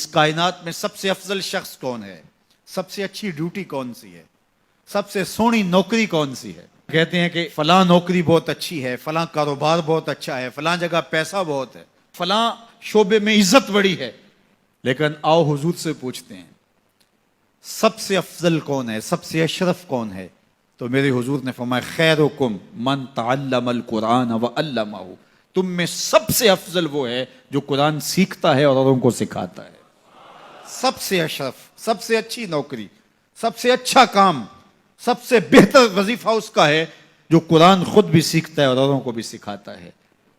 کائنات میں سب سے افضل شخص کون ہے، سب سے اچھی ڈیوٹی کون سی ہے، سب سے سونی نوکری کون سی ہے؟ کہتے ہیں کہ فلاں نوکری بہت اچھی ہے، فلاں کاروبار بہت اچھا ہے، فلاں جگہ پیسہ بہت ہے، فلاں شعبے میں عزت بڑی ہے. لیکن آؤ حضور سے پوچھتے ہیں سب سے افضل کون ہے، سب سے اشرف کون ہے؟ تو میرے حضور نے فرمایا خیرکم من تعلم القرآن وعلمہ، تم میں سب سے افضل وہ ہے جو قرآن سیکھتا ہے اور اوروں کو سکھاتا ہے. سب سے اشرف، سب سے اچھی نوکری، سب سے اچھا کام، سب سے بہتر وظیفہ اس کا ہے جو قرآن خود بھی سیکھتا ہے اور اوروں کو بھی سکھاتا ہے.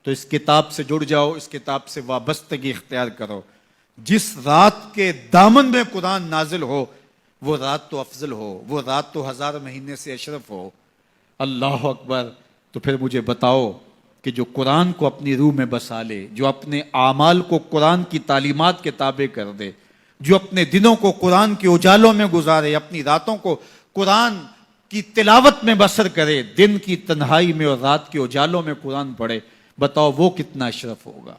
تو اس کتاب سے جڑ جاؤ، اس کتاب سے وابستگی اختیار کرو. جس رات کے دامن میں قرآن نازل ہو وہ رات تو افضل ہو، وہ رات تو 1000 مہینے سے اشرف ہو. اللہ اکبر. تو پھر مجھے بتاؤ کہ جو قرآن کو اپنی روح میں بسا لے، جو اپنے اعمال کو قرآن کی تعلیمات کے تابع کر دے، جو اپنے دنوں کو قرآن کے اجالوں میں گزارے، اپنی راتوں کو قرآن کی تلاوت میں بسر کرے، دن کی تنہائی میں اور رات کے اجالوں میں قرآن پڑھے، بتاؤ وہ کتنا اشرف ہوگا.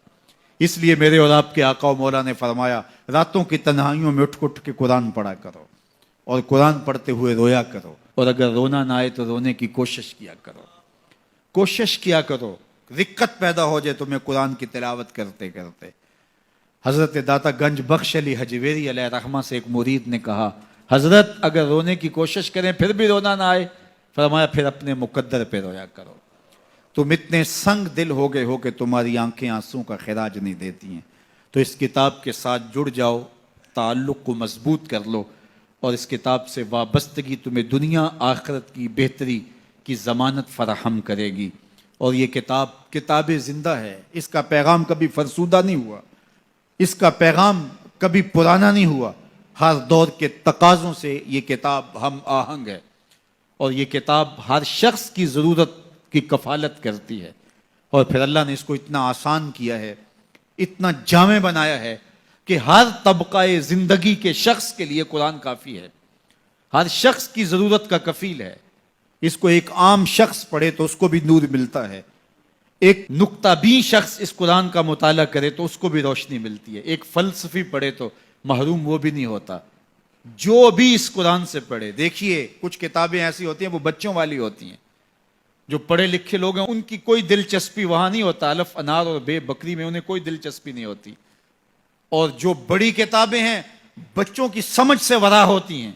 اس لیے میرے اور آپ کے آقا و مولا نے فرمایا راتوں کی تنہائیوں میں اٹھ اٹھ کے قرآن پڑھا کرو اور قرآن پڑھتے ہوئے رویا کرو، اور اگر رونا نہ آئے تو رونے کی کوشش کیا کرو. کوشش کیا کرو، دقت پیدا ہو جائے تمہیں قرآن کی تلاوت کرتے کرتے. حضرت داتا گنج بخش علی حجویری علیہ رحمہ سے ایک مرید نے کہا حضرت اگر رونے کی کوشش کریں پھر بھی رونا نہ آئے، فرمایا پھر اپنے مقدر پہ رویا کرو. تم اتنے سنگ دل ہو گئے ہو کہ تمہاری آنکھیں آنسوں کا خراج نہیں دیتی ہیں. تو اس کتاب کے ساتھ جڑ جاؤ، تعلق کو مضبوط کر لو، اور اس کتاب سے وابستگی تمہیں دنیا آخرت کی بہتری کی ضمانت فراہم کرے گی. اور یہ کتاب زندہ ہے، اس کا پیغام کبھی فرسودہ نہیں ہوا، اس کا پیغام کبھی پرانا نہیں ہوا. ہر دور کے تقاضوں سے یہ کتاب ہم آہنگ ہے، اور یہ کتاب ہر شخص کی ضرورت کی کفالت کرتی ہے. اور پھر اللہ نے اس کو اتنا آسان کیا ہے، اتنا جامع بنایا ہے کہ ہر طبقہ زندگی کے شخص کے لیے قرآن کافی ہے، ہر شخص کی ضرورت کا کفیل ہے. اس کو ایک عام شخص پڑھے تو اس کو بھی نور ملتا ہے، ایک نکتہ بین شخص اس قرآن کا مطالعہ کرے تو اس کو بھی روشنی ملتی ہے، ایک فلسفی پڑھے تو محروم وہ بھی نہیں ہوتا. جو بھی اس قرآن سے پڑھے، دیکھیے کچھ کتابیں ایسی ہوتی ہیں وہ بچوں والی ہوتی ہیں، جو پڑھے لکھے لوگ ہیں ان کی کوئی دلچسپی وہاں نہیں ہوتا، الف انار اور بے بکری میں انہیں کوئی دلچسپی نہیں ہوتی. اور جو بڑی کتابیں ہیں بچوں کی سمجھ سے ورا ہوتی ہیں.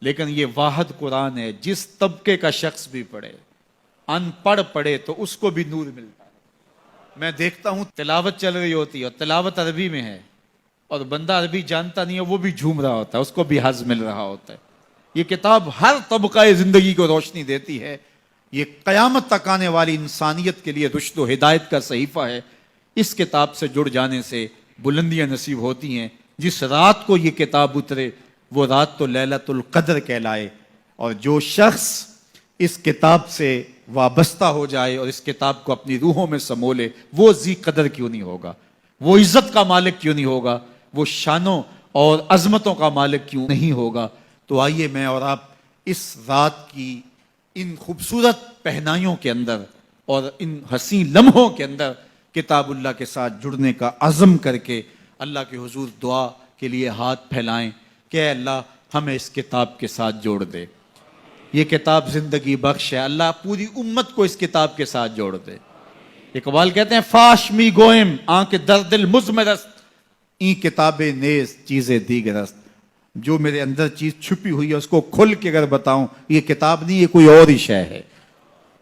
لیکن یہ واحد قرآن ہے، جس طبقے کا شخص بھی پڑھے، ان پڑھ پڑھے تو اس کو بھی نور ملتا ہے. میں دیکھتا ہوں تلاوت چل رہی ہوتی ہے اور تلاوت عربی میں ہے، اور بندہ عربی جانتا نہیں ہے وہ بھی جھوم رہا ہوتا ہے، اس کو بھی حظ مل رہا ہوتا ہے. یہ کتاب ہر طبقہ زندگی کو روشنی دیتی ہے. یہ قیامت تک آنے والی انسانیت کے لیے رشد و ہدایت کا صحیفہ ہے. اس کتاب سے جڑ جانے سے بلندیاں نصیب ہوتی ہیں. جس رات کو یہ کتاب اترے وہ رات تو لیلۃ القدر کہلائے. اور جو شخص اس کتاب سے وابستہ ہو جائے اور اس کتاب کو اپنی روحوں میں سمو لے، وہ ذی قدر کیوں نہیں ہوگا، وہ عزت کا مالک کیوں نہیں ہوگا، وہ شانوں اور عظمتوں کا مالک کیوں نہیں ہوگا. تو آئیے میں اور آپ اس رات کی ان خوبصورت پہنائیوں کے اندر اور ان حسین لمحوں کے اندر کتاب اللہ کے ساتھ جڑنے کا عزم کر کے اللہ کے حضور دعا کے لیے ہاتھ پھیلائیں کہ اے اللہ ہمیں اس کتاب کے ساتھ جوڑ دے. یہ کتاب زندگی بخش ہے، اللہ پوری امت کو اس کتاب کے ساتھ جوڑ دے. اقبال کہتے ہیں فاش می گوئم آنکھ درد المزمرست این کتاب نیز چیزیں دیگرست. جو میرے اندر چیز چھپی ہوئی ہے اس کو کھل کے اگر بتاؤں، یہ کتاب نہیں، یہ کوئی اور ہی شے ہے.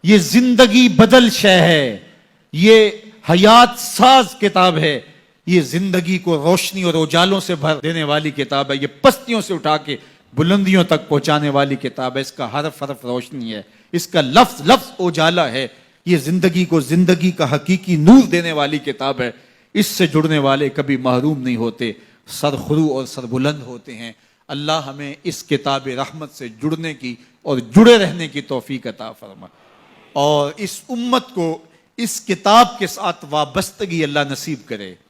یہ زندگی بدل شے ہے، یہ حیات ساز کتاب ہے، یہ زندگی کو روشنی اور اجالوں سے بھر دینے والی کتاب ہے، یہ پستیوں سے اٹھا کے بلندیوں تک پہنچانے والی کتاب ہے. اس کا حرف حرف روشنی ہے، اس کا لفظ لفظ اجالا ہے. یہ زندگی کو زندگی کا حقیقی نور دینے والی کتاب ہے. اس سے جڑنے والے کبھی محروم نہیں ہوتے، سرخرو اور سربلند ہوتے ہیں. اللہ ہمیں اس کتاب رحمت سے جڑنے کی اور جڑے رہنے کی توفیق عطا فرما، اور اس امت کو اس کتاب کے ساتھ وابستگی اللہ نصیب کرے.